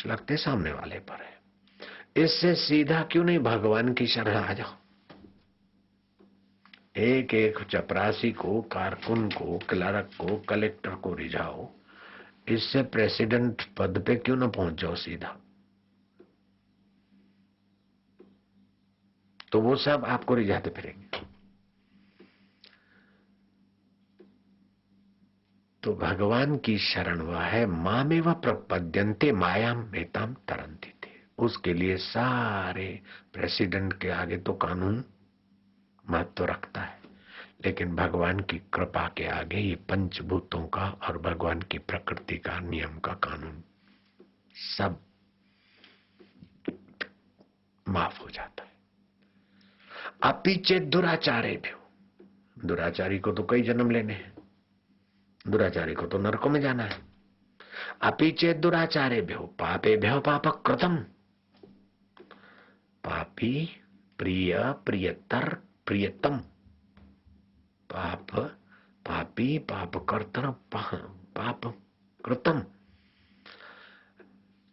दोष लगते सामने वाले पर है। इससे सीधा क्यों नहीं भगवान की शरण आ जाओ। एक एक चपरासी को, कारकुन को, क्लर्क को, कलेक्टर को रिझाओ, इससे प्रेसिडेंट पद पे क्यों ना पहुंच जाओ सीधा। तो वो सब आपको रिझाते फिरेंगे। तो भगवान की शरण वह है, मामेव प्रपद्यन्ते मायाम मेताम तरन्ति थे। उसके लिए सारे प्रेसिडेंट के आगे तो कानून महत्व रखता है, लेकिन भगवान की कृपा के आगे ये पंचभूतों का और भगवान की प्रकृति का नियम का कानून सब माफ हो जाता है। अपीचे दुराचारे भी, दुराचारी को तो कई जन्म लेने हैं, दुराचारी को तो नरकों में जाना है। अपीचे दुराचारे भ्यो पापे भ्यो पाप कृतम, पापी प्रिय प्रियतर प्रियतम, पाप पापी पाप कर्तर पाप कृतम।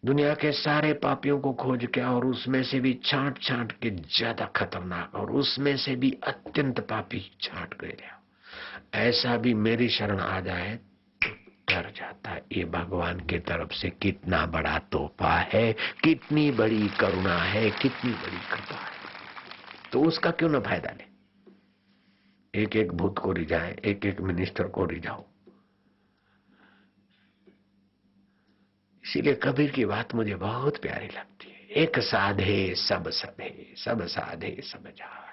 दुनिया के सारे पापियों को खोज के और उसमें से भी छांट छांट के ज्यादा खतरनाक और उसमें से भी अत्यंत पापी छांट गया, ऐसा भी मेरी शरण आ जाए तो डर जाता है। ये भगवान की तरफ से कितना बड़ा तोहफा है, कितनी बड़ी करुणा है, कितनी बड़ी कृपा है। तो उसका क्यों ना फायदा ले। एक एक भूत को रिझाए, एक एक मिनिस्टर को रिझाओ। इसीलिए कबीर की बात मुझे बहुत प्यारी लगती है, एक साधे सब सधे, सब साधे सब जाए।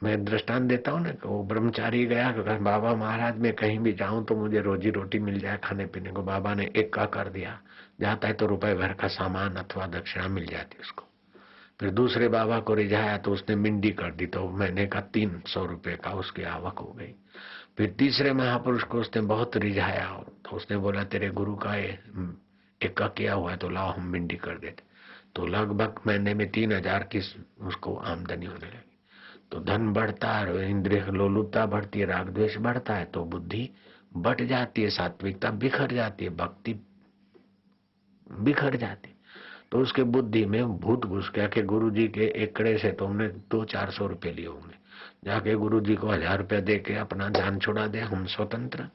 मैं दृष्टांत देता हूं ना कि वो ब्रह्मचारी गया, बाबा महाराज मैं कहीं भी जाऊं तो मुझे रोजी रोटी मिल जाए खाने पीने को। बाबा ने एक का कर दिया, जाता है तो रुपए भर का सामान अथवा दक्षिणा मिल जाती उसको। फिर दूसरे बाबा को रिझाया तो उसने मिंडी कर दी, तो महीने का 300 रुपए का उसकी आवक हो गई। फिर तीसरे महापुरुष को उसने बहुत रिझाया, तो उसने बोला तेरे गुरु का ये इक्का किया हुआ है तो लाओ हम मिंडी कर देते। तो लगभग महीने में 3000 की उसको आमदनी होने लगी। तो धन बढ़ता है, इंद्रिय लोलुपता बढ़ती है, राग द्वेष बढ़ता है, तो बुद्धि बट जाती है, सात्विकता बिखर जाती है, भक्ति बिखर जाती है। तो उसके बुद्धि में भूत घुस गया कि गुरुजी के एकड़े से तो हमने 200-400 रुपए लिए होंगे, जाके गुरुजी को 1000 रुपया दे के अपना जान छुड़ा दे, हम स्वतंत्र।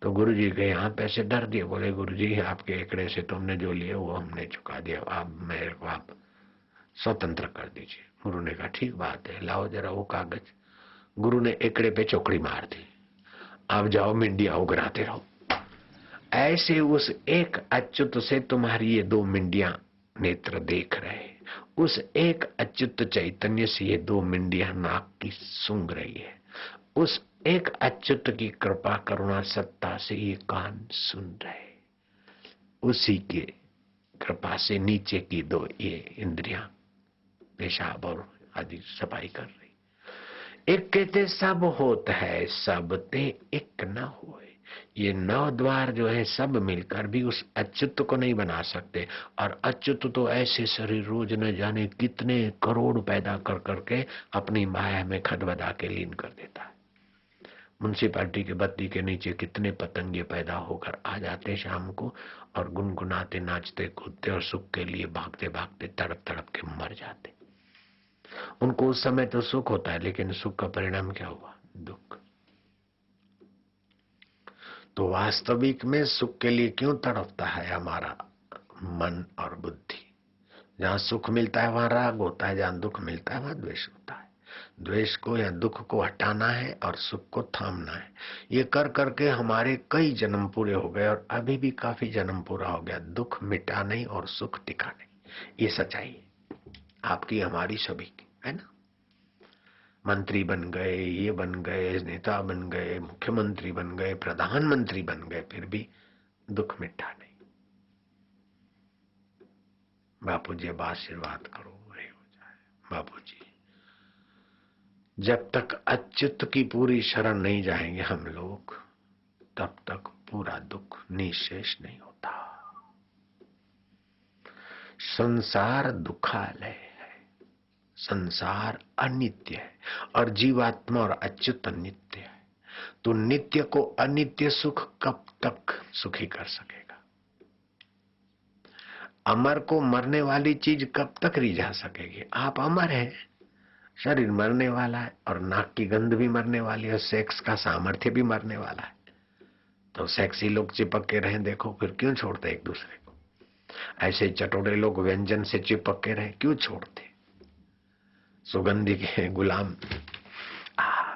तो गुरुजी के यहाँ पैसे डर दिए, बोले गुरुजी आपके एकड़े से तो हमने जो लिए वो हमने चुका दिया, आप मेरे को आप स्वतंत्र कर दीजिए। गुरु ने कहा ठीक बात है, लाओ जरा वो कागज। गुरु ने एकड़े पे चौकड़ी मार दी, अब जाओ मिंडिया उगराते रहो। ऐसे उस एक अच्युत से तुम्हारी ये 2 मिंडिया नेत्र देख रहे, उस एक अच्युत चैतन्य से ये 2 मिंडिया नाक की सूंघ रही है, उस एक अच्युत की कृपा करुणा सत्ता से ये कान सुन रहे, उसी के कृपा से नीचे की 2 ये इंद्रियां पेशाब और आदि सफाई कर रही। एक कहते सब होत है, सब ते एक न होए। ये 9 द्वार जो है सब मिलकर भी उस अच्युत को नहीं बना सकते। और अच्युत तो ऐसे शरीर रोज न जाने कितने करोड़ पैदा कर करके अपनी माया में खदबदा के लीन कर देता है। म्युनिसिपालिटी के बत्ती के नीचे कितने पतंगे पैदा होकर आ जाते शाम को, और गुनगुनाते नाचते कूदते और सुख के लिए भागते भागते तड़प तड़प के मर जाते। उनको उस समय तो सुख होता है, लेकिन सुख का परिणाम क्या हुआ? दुख। तो वास्तविक में सुख के लिए क्यों तड़पता है हमारा मन और बुद्धि? जहां सुख मिलता है वहां राग होता है, जहां दुख मिलता है वहां द्वेष होता है। द्वेष को या दुख को हटाना है और सुख को थामना है। ये कर करके हमारे कई जन्म पूरे हो गए और अभी भी काफी जन्म पूरा हो गया, दुख मिटा नहीं और सुख टिका नहीं। ये सच्चाई है आपकी, हमारी, सभी की, है ना। मंत्री बन गए, ये बन गए, नेता बन गए, मुख्यमंत्री बन गए, प्रधानमंत्री बन गए, फिर भी दुख मिटा नहीं। बापू जी अब आशीर्वाद करो, वही हो जाए। बापू जी जब तक अच्युत की पूरी शरण नहीं जाएंगे हम लोग, तब तक पूरा दुख निशेष नहीं होता। संसार दुखालय है, संसार अनित्य है और जीवात्मा और अच्युत नित्य है। तो नित्य को अनित्य सुख कब तक सुखी कर सकेगा? अमर को मरने वाली चीज कब तक रिझा सकेगी? आप अमर हैं, शरीर मरने वाला है और नाक की गंध भी मरने वाली है, सेक्स का सामर्थ्य भी मरने वाला है। तो सेक्सी लोग चिपक के रहे, देखो फिर क्यों छोड़ते एक दूसरे को? ऐसे चटोरे लोग व्यंजन से चिपक के रहे, क्यों छोड़ते? सुगंधी के गुलाम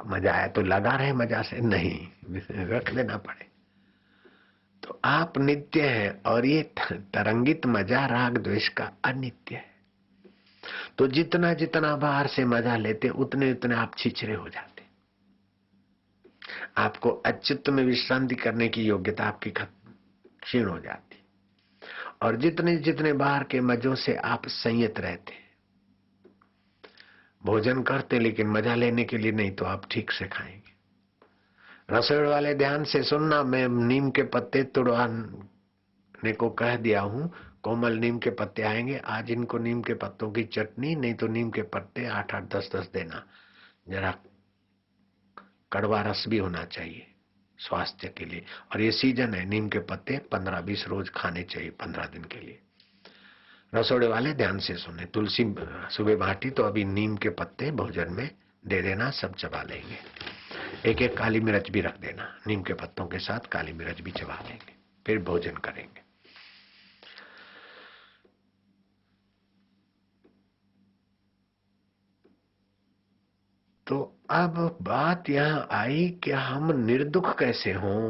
मजा आया तो लगा रहे, मजा से नहीं रख देना पड़े। तो आप नित्य हैं और ये तरंगित मजा राग द्वेष का अनित्य है। तो जितना जितना बाहर से मजा लेते उतने उतने आप छिछरे हो जाते। आपको अच्युत में विश्रांति करने की योग्यता आपकी क्षीण हो जाती। और जितने जितने बाहर के मजों से आप संयत रहते, भोजन करते लेकिन मजा लेने के लिए नहीं, तो आप ठीक से खाएंगे। रसोई वाले ध्यान से सुनना, मैं नीम के पत्ते तुड़वाने को कह दिया हूं। कोमल नीम के पत्ते आएंगे आज, इनको नीम के पत्तों की चटनी नहीं तो नीम के पत्ते 8-8 10-10 देना। जरा कड़वा रस भी होना चाहिए स्वास्थ्य के लिए। और ये सीजन है, नीम के पत्ते 15-20 रोज खाने चाहिए 15 दिन के लिए। रसोड़े वाले ध्यान से सुने, तुलसी सुबह बांटी तो अभी नीम के पत्ते भोजन में दे देना, सब चबा लेंगे। एक एक काली मिर्च भी रख देना, नीम के पत्तों के साथ काली मिर्च भी चबा लेंगे, फिर भोजन करेंगे। तो अब बात यहां आई कि हम निर्दुख कैसे हों?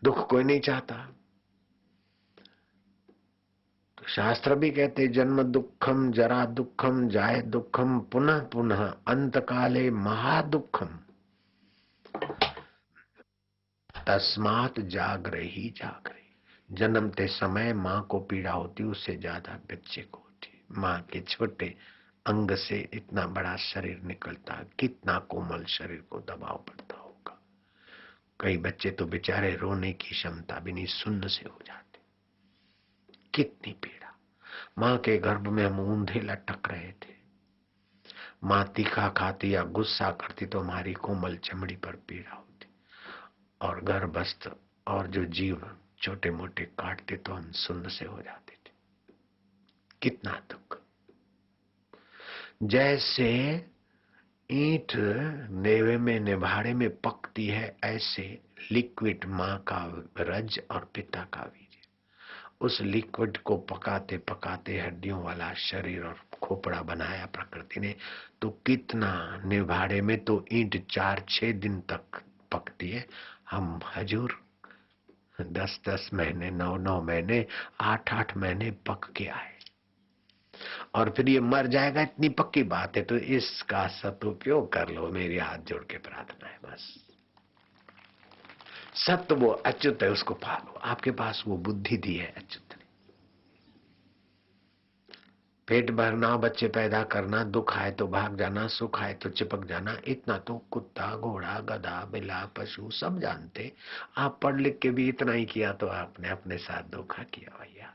दुख कोई नहीं चाहता। तो शास्त्र भी कहते जन्म दुखम, जरा दुखम, जाय दुखम, पुनः पुनः अंत काले महादुखम, तस्मात जागरे ही जागरे। जन्मते समय माँ को पीड़ा होती, उससे ज्यादा बच्चे को होती। माँ के छोटे अंग से इतना बड़ा शरीर निकलता, कितना कोमल शरीर को दबाव पड़ता होगा। कई बच्चे तो बेचारे रोने की क्षमता भी नहीं, सुन्न से हो जाते। कितनी पीड़ा। माँ के गर्भ में हम ऊंधे लटक रहे थे। माँ तीखा खाती या गुस्सा करती तो हमारी कोमल चमड़ी पर पीड़ा होती, और गर्भस्थ और जो जीव छोटे मोटे काटते तो हम सुन्न से हो जाते थे। कितना दुख। जैसे ईंट नेवे में निभाड़े में पकती है, ऐसे लिक्विड माँ का रज और पिता का वीर्य, उस लिक्विड को पकाते पकाते हड्डियों वाला शरीर और खोपड़ा बनाया प्रकृति ने। तो कितना निभाड़े में तो ईंट 4-6 दिन तक पकती है, हम हजूर 10-10 महीने, 9-9 महीने, 8-8 महीने पक के आए, और फिर ये मर जाएगा, इतनी पक्की बात है। तो इसका सदुपयोग कर लो, मेरी हाथ जोड़ के प्रार्थना है बस। सत्य वो अच्युत है, उसको पालो। आपके पास वो बुद्धि दी है अच्युत ने। पेट भरना, बच्चे पैदा करना, दुख आए तो भाग जाना, सुख आए तो चिपक जाना, इतना तो कुत्ता, घोड़ा, गधा, बिल्ला, पशु सब जानते। आप पढ़ लिख के भी इतना ही किया तो आपने अपने साथ धोखा किया भैया।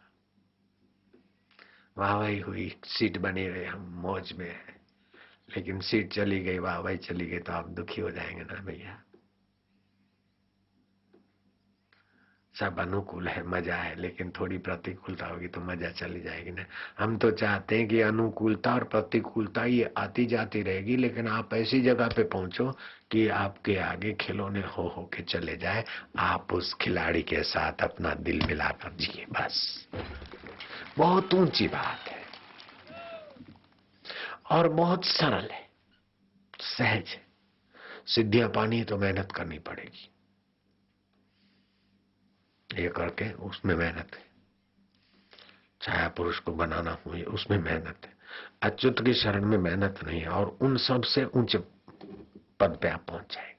वाहवाही हुई, सीट बनी रहे, हम मौज में है, लेकिन सीट चली गई, वाहवाही चली गई तो आप दुखी हो जाएंगे ना भैया। सब अनुकूल है, मजा है, लेकिन थोड़ी प्रतिकूलता होगी तो मजा चली जाएगी ना। हम तो चाहते हैं कि अनुकूलता और प्रतिकूलता ये आती जाती रहेगी, लेकिन आप ऐसी जगह पे पहुंचो कि आपके आगे खिलौने हो के चले जाए, आप उस खिलाड़ी के साथ अपना दिल मिलाकर जिए, बस। बहुत ऊंची बात है और बहुत सरल है, सहज है। सिद्धियां पानी है तो मेहनत करनी पड़ेगी, ये करके उसमें मेहनत है। छाया पुरुष को बनाना हुई, उसमें मेहनत है। अच्युत की शरण में मेहनत नहीं है, और उन सब से ऊंचे पद पे आप पहुंच जाएंगे।